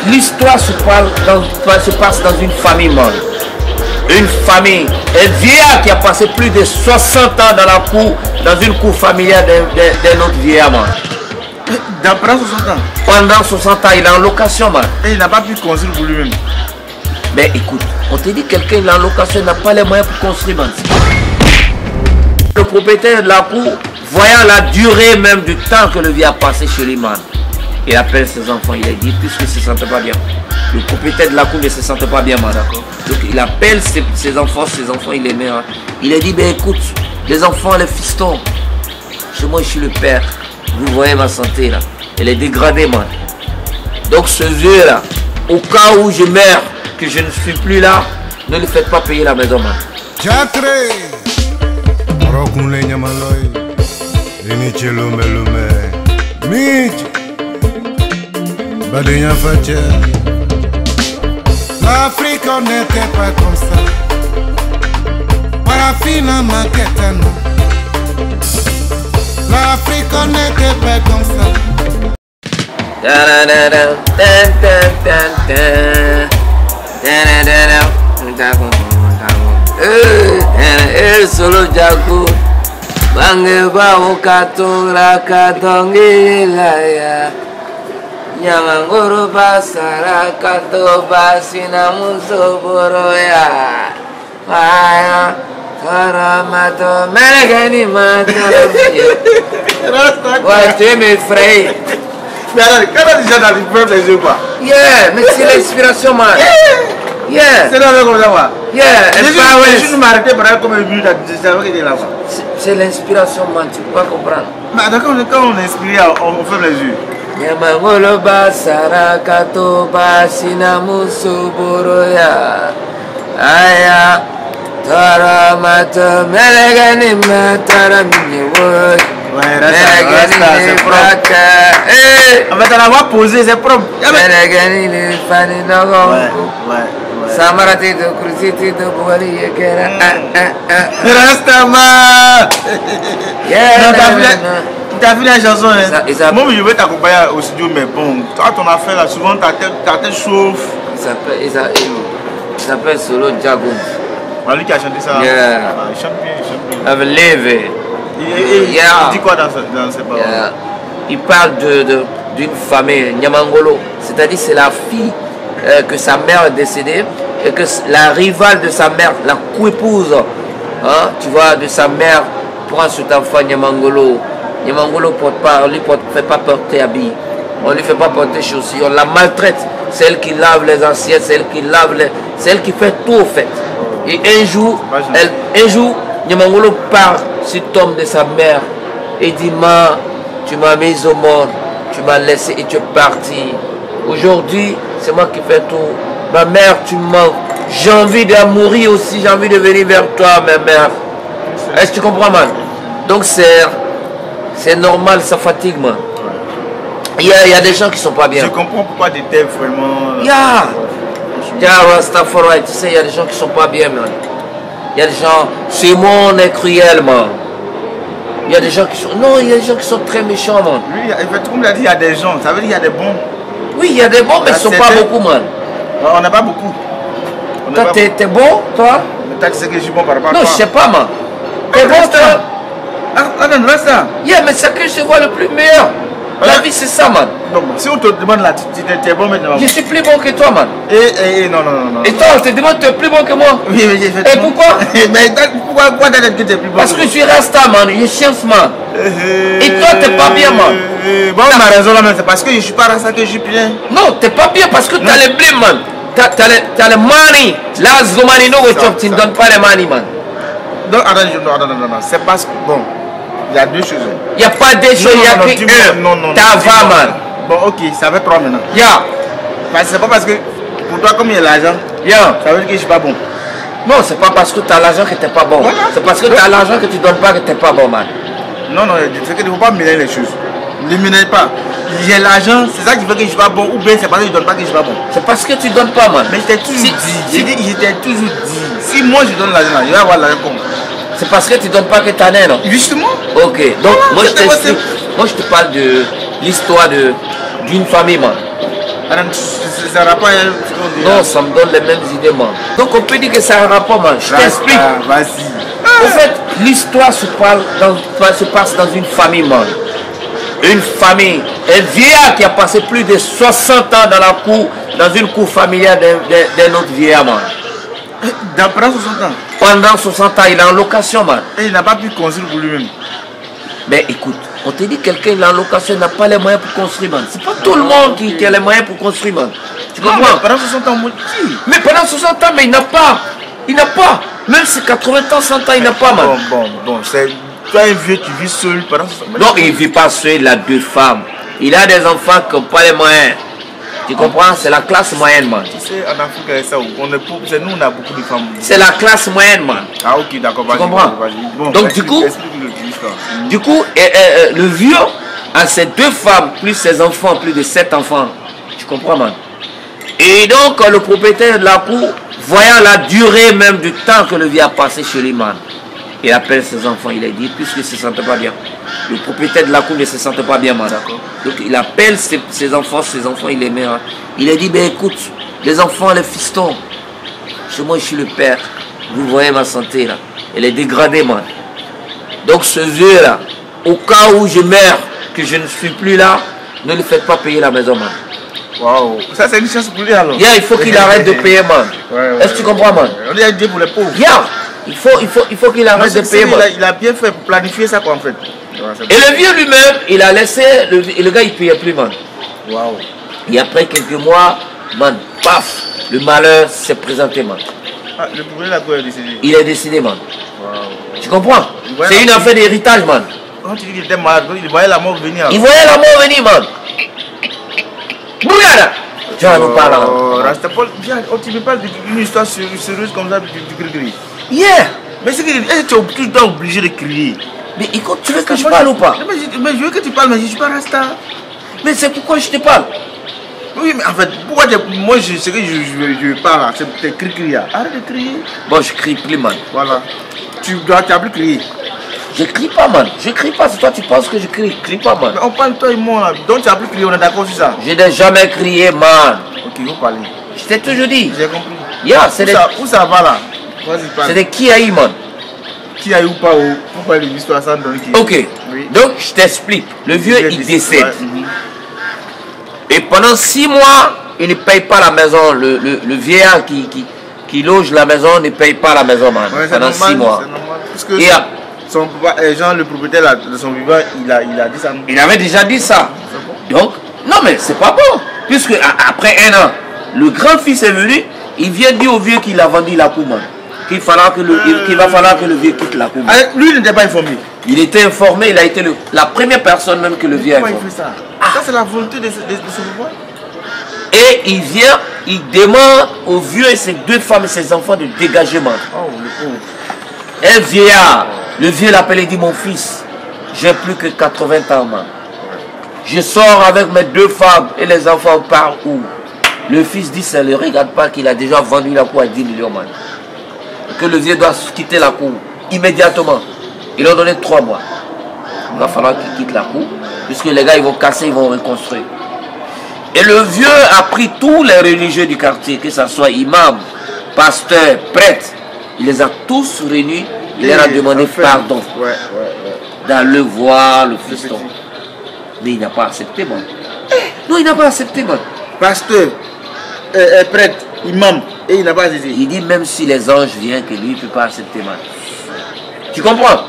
l'histoire se passe dans une famille, man. Une famille, un vieillard qui a passé plus de 60 ans dans la cour, dans une cour familiale d'un autre vieillard, man. Pendant 60 ans. Pendant 60 ans, il est en location, man. Et il n'a pas pu construire pour lui-même. Mais écoute, on te dit quelqu'un il est en location, il n'a pas les moyens pour construire, man. Le propriétaire de la cour, voyant la durée même du temps que le vieillard a passé chez lui, man, il appelle ses enfants, il a dit, puisqu'il ne se sentait pas bien. Le propriétaire de la cour ne se sentait pas bien, man, d'accord. Donc il appelle ses enfants, il les met. Hein. Il a dit, ben écoute, les enfants, les fistons, chez moi je suis le père. Vous voyez ma santé là, elle est dégradée, man. Donc ce vieux là, au cas où je meurs, que je ne suis plus là, ne le faites pas payer la maison, man. L'Afrique n'était pas comme ça. Parafina maquetano. L'Afrique n'était pas comme ça. Solo jago bange bawo katongra katongi laya nyangangoro basara kato basina musoboro ya maya karamato melegani matoro ouais tu es mes frères. Mais alors, quand on dit ça, tu peux les yeux quoi? Yeah, mais c'est l'inspiration, man. Yeah. C'est là comme ça, quoi. Yeah. Je suis m'arrêter par là comme un but qui était là. C'est l'inspiration, man. Tu peux pas comprendre. Mais d'accord, quand on est inspiré, on ferme les yeux. Nyamangolo basara kato basina musuburo ya aya tara mato melegani matara minyewo. Ouais, reste, c'est propre. En fait, on va poser, c'est propre. Samarati de Cruziti de Bouali, Rastama. T'as vu la chanson, hein? Moi, je vais t'accompagner au studio, mais bon, toi, ton affaire là, souvent ta tête chauffe. Il s'appelle Solo Jago. Lui qui a chanté ça. Il chante bien, il chante bien. Avec Leve. Il dit quoi dans ses paroles? Il parle d'une famille, Nyamangolo. C'est-à-dire c'est la fille que sa mère est décédée et que la rivale de sa mère, la co-épouse, hein, tu vois, de sa mère, prend cet enfant Nyamangolo. Nyamangolo ne fait pas porter habit. On ne lui fait pas porter chaussures. On la maltraite. Celle qui lave les assiettes, celle qui fait tout au fait. Et un jour, Nyamangolo part sur le tombe de sa mère et dit, ma, tu m'as mis au monde, tu m'as laissé et tu es parti. Aujourd'hui, c'est moi qui fais tout. Ma mère, tu me manques. J'ai envie de mourir aussi, j'ai envie de venir vers toi, ma mère. Est-ce que tu comprends, man? Donc c'est normal, ça fatigue, man. Il y a des gens qui sont pas bien. Je comprends pourquoi tu étais vraiment... Tu sais, il y a des gens qui sont pas bien, man. Il y a des gens, ce monde est cruel, man. Il y a des gens qui sont... Non, il y a des gens qui sont très méchants, man. Lui, comme il a dit, il y a des gens. Ça veut dire qu'il y a des bons. Oui, il y a des bons, mais ils ne sont pas beaucoup, man. On n'a pas beaucoup. Toi, t'es bon, toi? Mais toi, tu sais que je suis bon par rapport à toi. Non, je sais pas, man. T'es bon, toi? Attends, reste là. Yeah, mais c'est que je vois le plus meilleur. La vie, c'est ça, man. Donc, si on te demande là, tu es bon maintenant. Je suis plus bon que toi, man. Non. Et toi, on te demande, tu es plus bon que moi. Oui, mais j'ai fait. Et pourquoi? Mais pourquoi t'as dit que tu es plus bon? Parce que je suis rasta, man. Je suis chance, man. Et toi, t'es pas bien, man. Bon, on a raison là, mais c'est parce que je suis pas rasta que je suis bien. Non, t'es pas bien parce que t'as les blés, man. T'as le money. Là, Zomani, non, tu ne donnes pas les money, man. Non, non. C'est parce que, bon. Il y a deux choses. Il n'y a pas deux choses, il n'y a qu'un. Non. T'as 20, man. Bon, ok, ça fait 3 maintenant. C'est pas parce que pour toi, comme il y a l'argent, ça veut dire que je suis pas bon. Non, c'est pas parce que tu as l'argent que tu n'es pas bon. Voilà. C'est parce que tu as l'argent que tu ne donnes pas que tu n'es pas bon, man. Non, c'est qu'il ne faut pas mélanger les choses. Ne mélange pas. J'ai l'argent, c'est ça qui fait que je suis pas bon, ou bien c'est parce que je ne donne pas que je suis pas bon. C'est parce que tu ne donnes pas, man. Mais je t'ai toujours dit. J'étais toujours dit. Si moi je donne l'argent, je vais avoir l'argent comme. C'est parce que tu ne donnes pas que tu en es, non? Justement. Ok, donc moi je t'explique. Moi je te parle de l'histoire d'une famille, man. Ça n'a pas... Non, ça me donne les mêmes idées, man. Donc on peut dire que ça a un rapport, man. Je t'explique. Vas-y. En fait, l'histoire se passe dans une famille, man. Une famille. Un vieillard qui a passé plus de 60 ans dans la cour, dans une cour familiale d'un autre vieillard, man. Pendant 60 ans. Pendant 60 ans, il est en location, man. Et il n'a pas pu construire pour lui-même. Mais écoute, on te dit quelqu'un il est en location, il n'a pas les moyens pour construire, man. C'est pas tout le monde qui a les moyens pour construire, man. Tu comprends? Pendant 60 ans, mais pendant 60 ans, mais il n'a pas. Il n'a pas. Même si 80 ans, 100 ans, il n'a pas, man. Bon, c'est toi un vieux qui vit seul pendant 60 ans. Non, il ne vit pas seul, il a 2 femmes. Il a des enfants qui n'ont pas les moyens. Tu comprends? C'est la classe moyenne, man. Tu sais, en Afrique, c'est ça. Nous, on a beaucoup de femmes. C'est la classe moyenne, man. Ah, ok, d'accord. Tu comprends? Bon, donc, du coup, le vieux a ses 2 femmes, plus ses enfants, plus de 7 enfants. Tu comprends, man? Et donc, le propriétaire de la cour, voyant la durée même du temps que le vieux a passé chez lui, man, il appelle ses enfants, il a dit, puisqu'il ne se sentait pas bien. Le propriétaire de la cour ne se sentait pas bien, man. Donc il appelle ses enfants, il les met. Hein. Il a dit, ben écoute, les enfants, les fistons, chez moi je suis le père. Vous voyez ma santé là, elle est dégradée, man. Donc ce vieux là, au cas où je meurs, que je ne suis plus là, ne lui faites pas payer la maison, man. Waouh, ça c'est une chance pour lui alors. Yeah, il faut qu'il arrête de payer, man. Est-ce que tu comprends, man? On est Dieu pour les pauvres. Yeah. Il faut qu'il arrête de payer. Il a bien fait pour planifier ça, quoi, en fait. Et le vieux lui-même, il a laissé. Le gars, il ne payait plus, man. Waouh. Et après quelques mois, man, paf, le malheur s'est présenté, man. Ah, le propriétaire de la cour est décédé. Il est décédé, man. Waouh. Tu comprends? C'est une affaire d'héritage, man. Quand tu dis qu'il était malade, il voyait la mort venir. Il voyait la mort venir, man. Bougada! Tu vas nous parler. Rastapol, viens, tu me parles d'une histoire sérieuse comme ça, du gris-gris. Yeah! Mais c'est que tu dois obligé de crier. Mais écoute, tu veux que je parle ou pas? Mais je veux que tu parles, mais je ne suis pas Rasta. Mais c'est pourquoi je te parle. Oui, mais en fait, pourquoi moi, ce que je parle, c'est de crier. Arrête de crier. Bon, je crie plus, man. Voilà. Tu dois plus crier. Je crie pas, man. Je crie pas. C'est toi, tu penses que je crie. Crie pas, man. Mais on parle toi et moi, là. Donc tu n'as plus crié, on est d'accord sur ça. Je n'ai jamais crié, man. Ok, vous parlez. Je t'ai toujours dit. J'ai compris. Yeah, c'est des... Où ça va là? Vas-y, parle. C'est des qui a eu, man. Qui a eu ou pas, pour parler de l'histoire sans donner qui. Ok. Oui. Donc, je t'explique. Le vieux, il décède. Ouais. Et pendant 6 mois, il ne paye pas la maison. Le vieillard qui loge la maison ne paye pas la maison, man. Ouais, pendant normal, 6 mois. C'est normal. Parce que le propriétaire de son vivant, il a dit ça. Il avait déjà dit ça. Donc, non, mais c'est pas bon. Puisque après 1 an, le grand-fils est venu, il vient dire au vieux qu'il a vendu la cour, man. Qu'il va falloir que le vieux quitte la cour. Lui, il n'était pas informé. Il était informé, il a été la première personne même que le vieux a informé. Pourquoi il fait ça? Ça, c'est la volonté de son pouvoir. Et il vient, il demande au vieux et ses 2 femmes et ses enfants de dégagement. Oh, le pauvre. Un vieillard, le vieux l'appelle et dit, mon fils, j'ai plus que 80 ans, man. Je sors avec mes 2 femmes et les enfants partent où? Le fils dit, ça ne le regarde pas qu'il a déjà vendu la cour à 10 millions, man. Que le vieux doit quitter la cour immédiatement. Ils ont donné 3 mois. Il va falloir qu'il quitte la cour, puisque les gars, ils vont casser, ils vont reconstruire. Et le vieux a pris tous les religieux du quartier, que ce soit imam, pasteur, prêtre. Il les a tous réunis. Il leur a demandé pardon. Dans le voir, le fiston. Mais il n'a pas accepté, man. Non, il n'a pas accepté, man. Pasteur, prêtre, imam, et il n'a pas accepté. Il dit même si les anges viennent, que lui, il ne peut pas accepter, man. Tu comprends?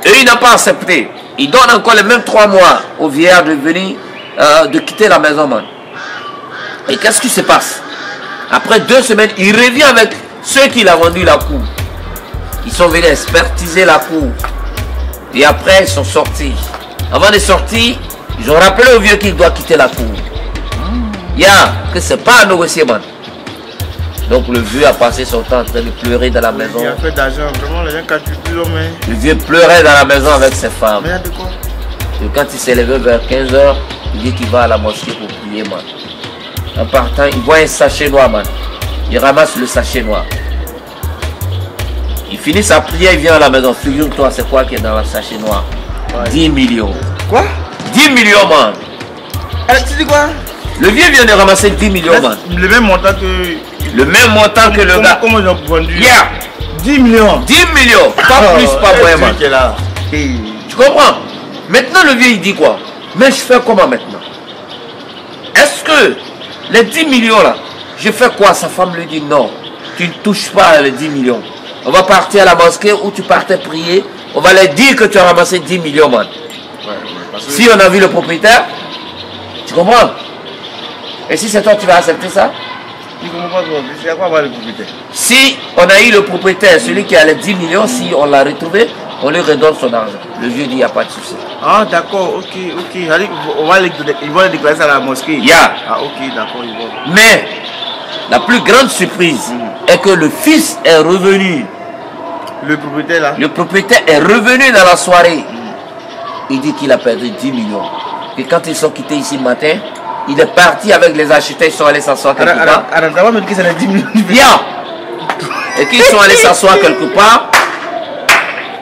Et il n'a pas accepté. Il donne encore les mêmes 3 mois au vieillard de venir, de quitter la maison, man. Et qu'est-ce qui se passe? Après 2 semaines, il revient avec ceux qui l'ont vendu la cour. Ils sont venus expertiser la cour. Et après, ils sont sortis. Avant de sortir, ils ont rappelé au vieux qu'il doit quitter la cour. Que c'est pas à négocier, man. Donc le vieux a passé son temps en train de pleurer dans la maison. Il a fait d'argent, vraiment les gens calculent plus mais... Le vieux pleurait dans la maison avec ses femmes. Mais il y a de quoi? Et quand il s'est levé vers 15 h, il dit qu'il va à la mosquée pour prier, man. En partant, il voit un sachet noir, man. Il ramasse le sachet noir. Il finit sa prière, il vient à la maison. Figure-toi, c'est quoi qui est dans le sachet noir? 10 millions. Quoi? 10 millions, man. Tu dis quoi? Le vieux vient de ramasser 10 millions, man. Le même montant que... Le même montant que le gars. Comment ils ont vendu? Yeah. 10 millions. 10 millions. Pas plus, pas moins, man. Qui est là. Tu comprends? Maintenant, le vieux, il dit quoi? Mais je fais comment maintenant? Est-ce que les 10 millions là, je fais quoi? Sa femme lui dit non, tu ne touches pas les 10 millions. On va partir à la mosquée où tu partais prier. On va leur dire que tu as ramassé 10 millions, man. Si on a vu le propriétaire, tu comprends? Et si c'est toi, tu vas accepter ça? Il comprend pas, c'est à quoi avoir le propriétaire? Si on a eu le propriétaire, celui qui a les 10 millions, si on l'a retrouvé, on lui redonne son argent. Le vieux dit, il n'y a pas de souci. Ah, d'accord, ok. On va ils vont les déclarer ça à la mosquée. Yeah. Ah, ok, d'accord, ils vont. Mais, la plus grande surprise est que le fils est revenu. Le propriétaire là? Le propriétaire est revenu dans la soirée. Il dit qu'il a perdu 10 millions. Et quand ils sont quittés ici le matin, il est parti avec les acheteurs, ils sont allés s'asseoir quelque part. Alors, me dit que c'est les 10 millions. Yeah. Et qu'ils sont allés s'asseoir quelque part.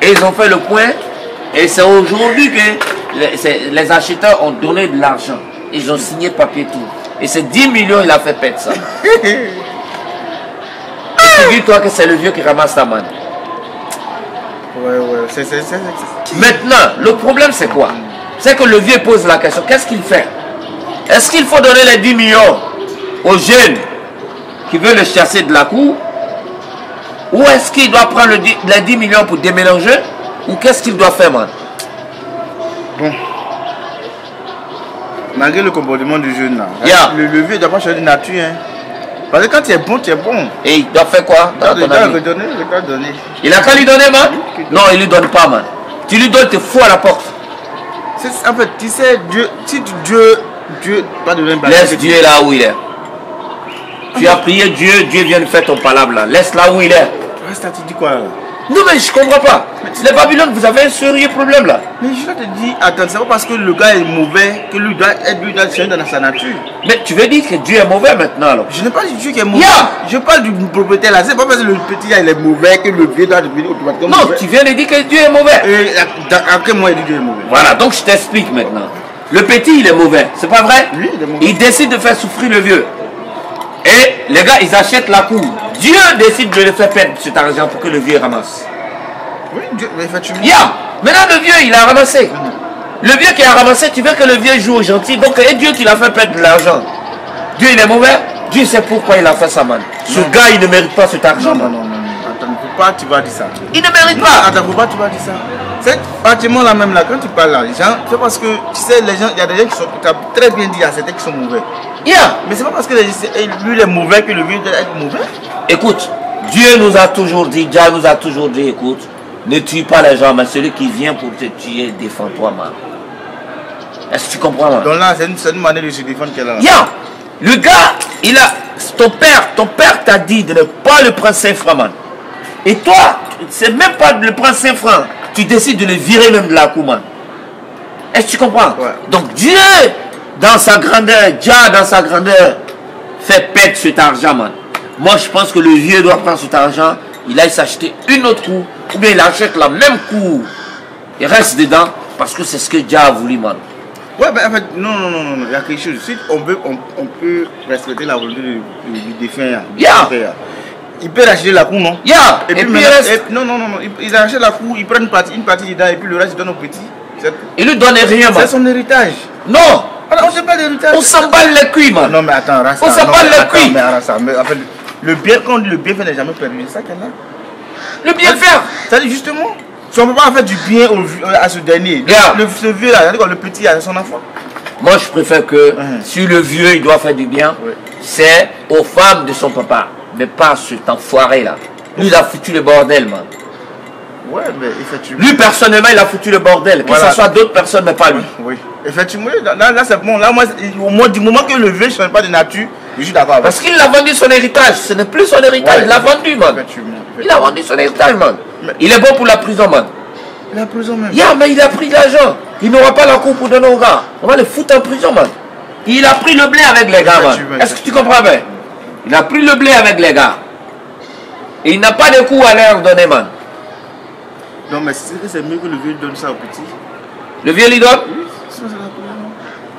Et ils ont fait le point. Et c'est aujourd'hui que les acheteurs ont donné de l'argent. Ils ont signé papier tout. Et ces 10 millions, il a fait perdre ça. Et tu dis-toi que c'est le vieux qui ramasse sa main. Ouais. Maintenant, le problème c'est quoi? C'est que le vieux pose la question, qu'est-ce qu'il fait? Est-ce qu'il faut donner les 10 millions aux jeunes qui veulent le chasser de la cour? Ou est-ce qu'il doit prendre les 10 millions pour déménager? Ou qu'est-ce qu'il doit faire, man? Bon. Malgré le comportement du jeune là, Yeah. le vieux ne doit pas changer de nature. Hein. Parce que quand tu es bon, tu es bon. Et il doit faire quoi? Il doit redonner. Il a qu'à lui donner, man? Non, il lui donne pas, man. Tu lui donnes, tu fous à la porte. En fait, tu sais, Dieu, si Dieu pas de même. Laisse Dieu là où il est. Tu as prié Dieu, Dieu vient de faire ton palabre là. Laisse là où il est. Reste, tu dis quoi là? Non, mais je comprends pas. Les Babylone, vous avez un sérieux problème là. Mais je te dis, attends, c'est pas parce que le gars est mauvais que lui doit changer dans sa nature. Mais tu veux dire que Dieu est mauvais maintenant alors? Je n'ai pas dit Dieu qui est mauvais. Yeah. Je parle du propriétaire là. C'est pas parce que le petit là il est mauvais que le vieux doit devenir automatiquement mauvais. Non, tu viens de dire que Dieu est mauvais. À quel moment il dit que Dieu est mauvais? Voilà, donc je t'explique maintenant. Le petit, il est mauvais, c'est pas vrai? Oui, il est mauvais. Il décide de faire souffrir le vieux. Et les gars, ils achètent la cour. Dieu décide de le faire perdre cet argent pour que le vieux ramasse. Oui, Dieu, mais effectivement. Yeah. Maintenant, le vieux, il a ramassé. Le vieux qui a ramassé, tu veux que le vieux joue au gentil. Donc, et Dieu qui l'a fait perdre de l'argent. Dieu, il est mauvais. Dieu sait pourquoi il a fait ça, man. Ce gars, il ne mérite pas cet argent, man. Non. Attends, pourquoi tu vas dire ça? Il ne mérite pas. Attends, pourquoi tu vas dire ça? C'est pratiquement la même là. Quand tu parles là, les gens, c'est parce que, tu sais, les gens, il y a des gens qui sont, tu as très bien dit, il y a certains qui sont mauvais. Yeah. Mais c'est pas parce que lui, il est mauvais que le vieux doit être mauvais. Écoute, Dieu nous a toujours dit, écoute, ne tue pas les gens, mais celui qui vient pour te tuer, défends-toi, man. Est-ce que tu comprends, man? Donc là, c'est une manière de se défendre qu'elle a. Yeah. Le gars, il a, ton père t'a dit de ne pas le prendre 5 francs, man. Et toi, c'est même pas de le prendre 5 francs. Tu décides de le virer même de la cour, man. Est-ce que tu comprends? Ouais. Donc Dieu, dans sa grandeur, fait perdre cet argent, man. Moi, je pense que le vieux doit prendre cet argent, il aille s'acheter une autre cour, ou bien il achète la même cour. Il reste dedans, parce que c'est ce que Dieu a voulu, man. Ouais, mais en fait, non, il y a quelque chose. Si on peut respecter la volonté du défunt. Yeah. Il peut racheter la cour, non? Yeah. Et puis il reste... non. Ils achètent la cour, ils prennent une partie dedans et puis le reste ils donnent au petit. Il lui donne rien, man. C'est son héritage. Non. Alors, on ne sait pas d'héritage. On s'emballe les cuits, man. Non, mais attends, Rasta, on s'emballe les cuits. Mais en fait, le bien, quand on dit le bienfait n'est jamais perdu, c'est ça qu'elle a. Le bien faire. C'est-à-dire justement, si on ne peut pas faire du bien à ce dernier, Yeah. ce vieux là, le petit à son enfant. Moi, je préfère que si le vieux il doit faire du bien, c'est aux femmes de son papa, mais pas à cet enfoiré là. Lui, il a foutu le bordel, man. Ouais, mais effectivement. Lui, personnellement, il a foutu le bordel. Que Voilà. ce soit d'autres personnes, mais pas lui. Oui, effectivement. Là c'est bon. Là, moi, au moins, du moment que le vieux ne change pas de nature, je suis d'accord avec. Parce qu'il a vendu son héritage. Ce n'est plus son héritage. Ouais. Il l'a vendu, man. Effectivement. Il a vendu son héritage, man. Il est bon pour la prison, man. La prison même. Yeah, mais il a pris de l'argent. Il n'aura pas la cour pour donner aux gars. On va le foutre en prison, man. Il a pris le blé avec les gars, man. Est-ce que tu comprends bien? Il a pris le blé avec les gars. Et il n'a pas de cours à leur donner, man. Non, mais c'est mieux que le vieux donne ça au petit. Le vieux lui donne? Oui, sinon c'est la prison.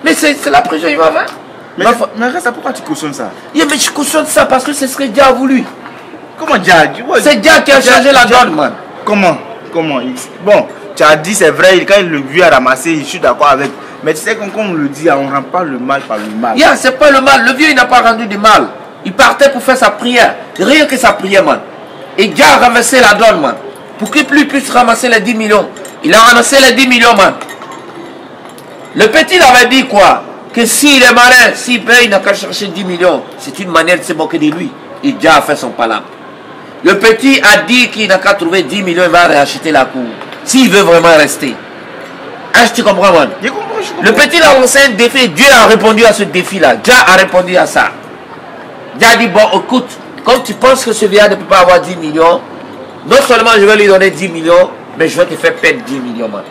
Mais c'est la prison, il va faire. Mais reste, pourquoi tu cautionnes ça? Yeah, mais je cautionne ça parce que c'est ce que Dieu a voulu. Comment Dieu? C'est Dieu qui a changé la donne, man. Comment? Bon, tu as dit, c'est vrai, quand le vieux a ramassé, je suis d'accord avec. Mais tu sais, comme on le dit, on ne rend pas le mal par le mal. Yeah, c'est pas le mal. Le vieux, il n'a pas rendu du mal. Il partait pour faire sa prière. Rien que sa prière, man. Et Dieu a ramassé la donne, man. Pour qu'il puisse ramasser les 10 millions. Il a ramassé les 10 millions, man. Le petit, il avait dit quoi? Que s'il est malin, s'il paye, il n'a qu'à chercher 10 millions. C'est une manière de se moquer de lui. Et Dieu a fait son palabre. Le petit a dit qu'il n'a qu'à trouver 10 millions, il va racheter la cour. S'il veut vraiment rester. Hein, tu comprends, man? Je comprends. Le petit a lancé un défi. Dieu a répondu à ce défi-là. Dieu a répondu à ça. Dieu a dit, bon, écoute, comme tu penses que ce vieillard ne peut pas avoir 10 millions, non seulement je vais lui donner 10 millions, mais je vais te faire perdre 10 millions, man.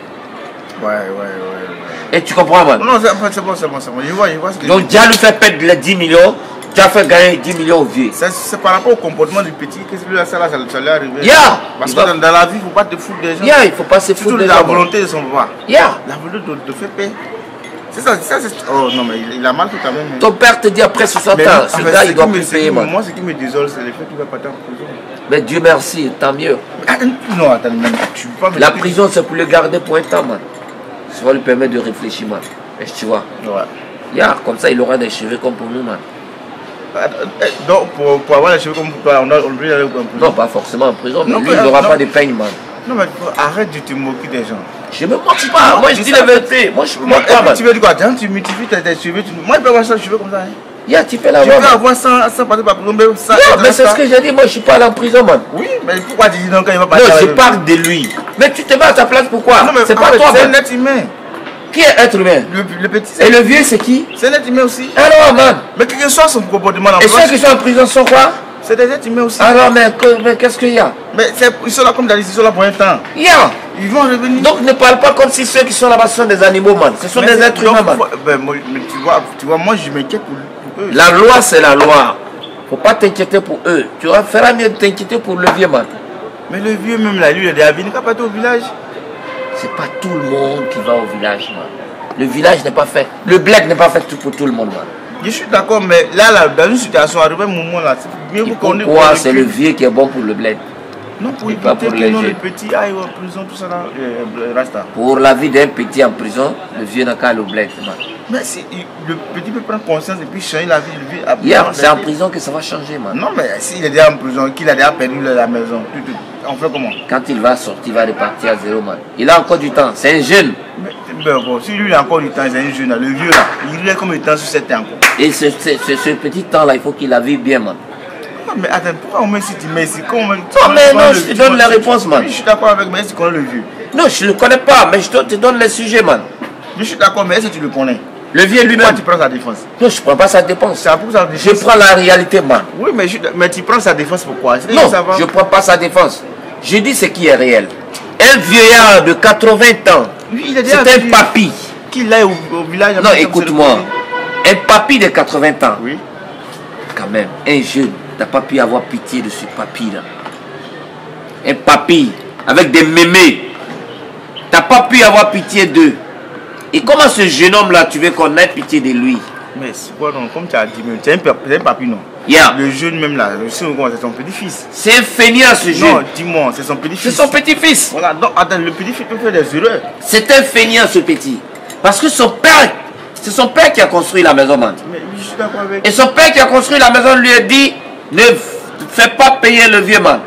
Ouais. Et tu comprends, man? Non, c'est bon. Je vois ce que Donc, Dieu lui fait perdre les 10 millions. Tu as fait gagner 10 millions au vieux. C'est par rapport au comportement du petit que ça lui est arrivé. Yeah. Parce que dans la vie, il ne faut pas te foutre des gens. Yeah, il ne faut pas se foutre des gens. La volonté de son papa. Yeah. La volonté de faire paix. C'est ça. Oh non, mais il a mal fait quand même. Ton père te dit après 60 ans, ce gars, il doit plus payer, man. Moi, ce qui me désole, c'est le fait qu'il va partir en prison. Mais Dieu merci, tant mieux. Non, attends, tu peux pas me La prison, c'est pour le garder pour un temps, man. Ça va lui permettre de réfléchir, man. Tu vois. Ouais. Yeah, comme ça, il aura des cheveux comme pour nous, man. Donc, pour avoir les cheveux comme pour toi, on doit aller en prison. Non, pas forcément en prison, mais Non, lui, il n'aura pas de peigne, man. Non, mais arrête de te moquer des gens. Je me moque pas. Moi, je dis la vérité. Moi, je me moque pas, man. Tu veux dire quoi? Tu multiplies tes cheveux. Moi, je peux avoir ça, cheveux comme ça. Yeah, tu peux Tu l'avoir. peux avoir sans passer par prison, mais ça. Yeah, mais c'est ce que j'ai dit. Moi, je suis pas allé en prison, man. Oui, mais pourquoi tu dis donc quand il va Non, partir? je parle de lui. Mais tu te mets à ta place, pourquoi? Non, mais c'est pas toi, c'est un man. être humain. Qui est être humain? Le petit. Et le vieux, c'est qui? C'est un être humain aussi. Alors, man. Mais quel que soit son comportement, Et ceux qui sont en prison sont quoi? c'est des êtres humains aussi. Alors, mais qu'est-ce qu'il y a? Mais ils sont là comme d'habitude, ils sont là pour un temps. Yeah. Ils vont revenir. Donc, ne parle pas comme si ceux qui sont là-bas sont des animaux, man. Ce sont des êtres humains, man. Mais tu vois, moi je m'inquiète pour eux. La loi, c'est la loi. Faut pas t'inquiéter pour eux. Tu feras mieux de t'inquiéter pour le vieux, man. Mais le vieux, même là, lui, il a déjà venu, il n'a pas été au village. C'est pas tout le monde qui va au village, man. Le village n'est pas fait. Le bled n'est pas fait tout pour tout le monde, man. Je suis d'accord, mais là, dans une situation, arrivé un moment là, c'est mieux qu'on ait. Pourquoi c'est le vieux qui est bon pour le bled? Non, pour pas éviter pour que les non, jeunes. le petit aille en prison, tout ça là, rasta. Pour la vie d'un petit en prison, le vieux n'a qu'à le bled, man. Mais si le petit peut prendre conscience et puis changer la vie, le vieux. Yeah, c'est en prison que ça va changer, man. Non, mais s'il est déjà en prison, qu'il a déjà perdu la maison, on fait comment? Quand il va sortir, il va repartir à zéro, man. Il a encore du temps. C'est un jeune. Mais bon, si lui il a encore du temps, c'est un jeune là, le vieux là, il est comme du temps sur cette temps encore. Et ce petit temps-là, il faut qu'il la vive bien, man. Non, mais attends, pourquoi on met ici, tu mets ici? Non, mais non, je te donne la réponse, man. Oui, je suis d'accord avec, mais est-ce que tu connais le vieux? Non, je ne le connais pas, mais je te donne les sujets, man. Je suis d'accord, mais est-ce que tu le connais? Le vieux Pourquoi lui-même. tu prends sa défense? Non, je ne prends pas sa dépense. C'est pour sa Je défense. prends la réalité, man. Oui, mais tu prends sa défense pourquoi? Non, je ne prends pas sa défense. Je dis ce qui est réel. Un vieillard de 80 ans, Lui, il a déjà c'est un vu papy. qu'il aille au village. Non, écoute-moi. Un papy de 80 ans, Oui. quand même, un jeune, tu n'as pas pu avoir pitié de ce papy-là. Un papy avec des mémés. Tu n'as pas pu avoir pitié d'eux. Et comment ce jeune homme-là, tu veux qu'on ait pitié de lui? Mais c'est quoi donc? Comme tu as dit, c'est un papy, non? Yeah. Le jeune même là, c'est son petit-fils. C'est un feignant, ce jeune. Non, dis-moi, c'est son petit-fils. C'est son petit-fils. Voilà, donc attends, le petit-fils peut faire des erreurs. C'est un feignant, ce petit. Parce que son père, c'est son père qui a construit la maison, man. Mais je suis d'accord avec. Et son père qui a construit la maison lui a dit, ne fais pas payer le vieux man.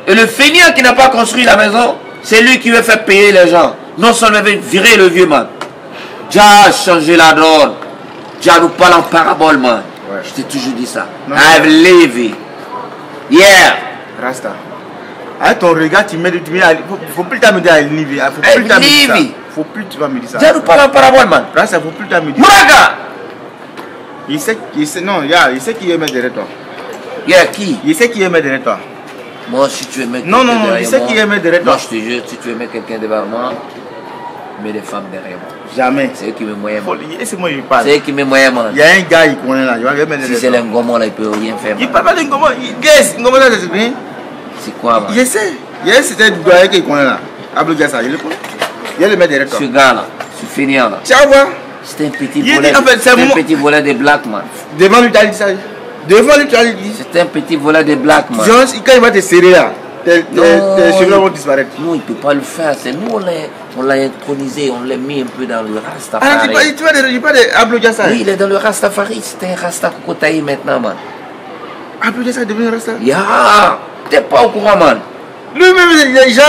Et le feignant qui n'a pas construit la maison, c'est lui qui veut faire payer les gens. Non seulement veut virer le vieux man. Dieu a changé la donne. Dieu nous parle en parabole, man. Ouais. Je t'ai toujours dit ça. Non, I've lived it. Yeah. Rasta. Avec ton regard, tu mets faut plus t'amener à Nivi. Faut plus t'amener ça. Faut plus tu vas me dire ça. Dieu nous parle en parabole, man. Rasta, faut plus t'amener. Mouraga. Il sait non, il sait qui est mettre derrière toi. Yeah, qui? Il sait qui est mettre derrière toi. Moi, si tu veux mettre Non, quelqu'un non, derrière il sait moi- qui est mettre derrière toi. Non, je te jure, si tu veux mettre quelqu'un devant moi, mets des femmes derrière moi. Jamais. C'est eux qui me moyennent, man. Laissez-moi lui parle. C'est eux qui me moyennent, man. Il y a un gars, il connaît là, il va mettre Si c'est derrière toi. l'engomon là, il peut rien faire, Il man. parle pas d'Ngoma, Ngoma là, c'est bien. C'est quoi, man? Il essaie. Il y a un certain doyen qu'il connaît là. Abdou Gassa, il le connaît. Il va le mettre derrière toi. Ce gars là, ce feignant là, Tu vas voir. C'est un petit Il volet. dit, en fait, C'est un petit volet de black man. Devant lui, tu as dit ça. Devant lui, tu as dit. C'est un petit volet de black man. Genre, quand il va te serrer là, tes cheveux vont disparaître. Non, il ne peut pas le faire. C'est nous, on l'a intronisé, on l'a mis un peu dans le Rastafari. Ah, tu vas de Ablo Diassa. Oui, il est dans le Rastafari. C'est un Rasta Kokotaï maintenant, man. Ablo Diassa est devenu un Rasta. Ya, t'es pas au courant, man. Lui-même, les gens.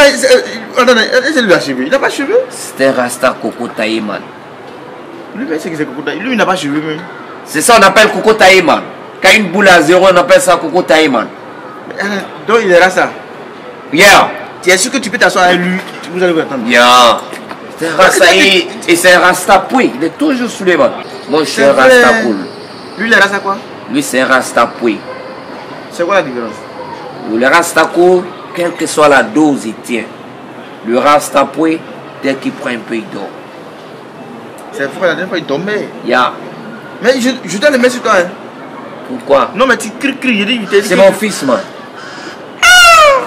Attendez, c'est lui a cheveux. Il n'a pas de cheveux. C'est un Rasta Kokotaï, man. Lui-même, c'est que c'est Kokotaï. Lui, il n'a pas de cheveux même. C'est ça, on appelle Kokotaï, man. Quand une boule à zéro, on appelle ça Kokotaï, man. Donc, il est Rasta. Yeah. Tu es sûr que tu peux t'asseoir avec lui? Vous allez vous attendre. Yeah. C'est un Rasta et c'est un Rasta Pouy. Il est toujours sous les man. Moi, je suis un Rasta cool. Lui, il est Rasta quoi? Lui, c'est un Rasta Pouy. C'est quoi la différence? Le Rasta cool, quelle que soit la dose, il tient. Le Rasta Pouy, dès qu'il prend un peu, il dort. C'est fou, la dernière fois, il tombait. Yeah. Mais je dois le mettre sur toi. Hein. Pourquoi? Non, mais tu cries. C'est mon fils, man.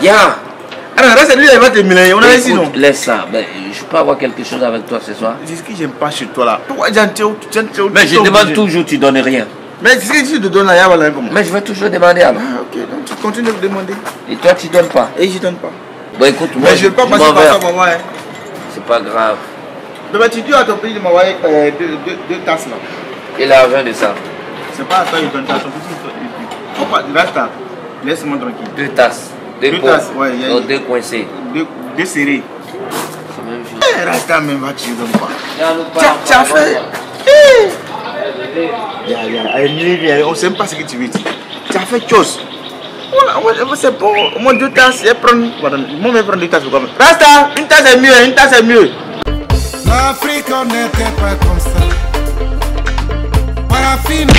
Yeah. Alors, là, c'est lui, il va te mélanger. On a ici, non? Laisse ça. Ben, je peux avoir quelque chose avec toi ce soir? C'est ce que j'aime pas chez toi là. Pourquoi Mais je demande toujours, tu donnes rien. Mais c'est ce que tu te donnes là, il y a comment? Mais je vais toujours demander alors. Ah, ok, donc tu continues de demander. Et toi, tu donnes pas? Et je donne pas. Bon, écoute, moi, Mais je ne vais pas passer par ça, maman. Hein. C'est pas grave. Donc, tu dis à ton pays de m'envoyer deux tasses là. Et l'argent de ça? C'est pas à toi, il donne ta ton petit. Pourquoi? Reste là. Laisse-moi tranquille. Deux tasses. Deux tasses, ouais. Donc, deux coincés. Deux serrés. C'est même chose. Reste là, même, va, tu ne donnes pas. Tu as fait. On ne sait même pas ce que tu veux dire. Tu as fait chose. C'est bon. Au moins deux tasses. Moi, je vais prendre deux tasses. Rasta, une tasse est mieux. Une tasse est mieux. L'Afrique n'était pas comme ça. Parafine.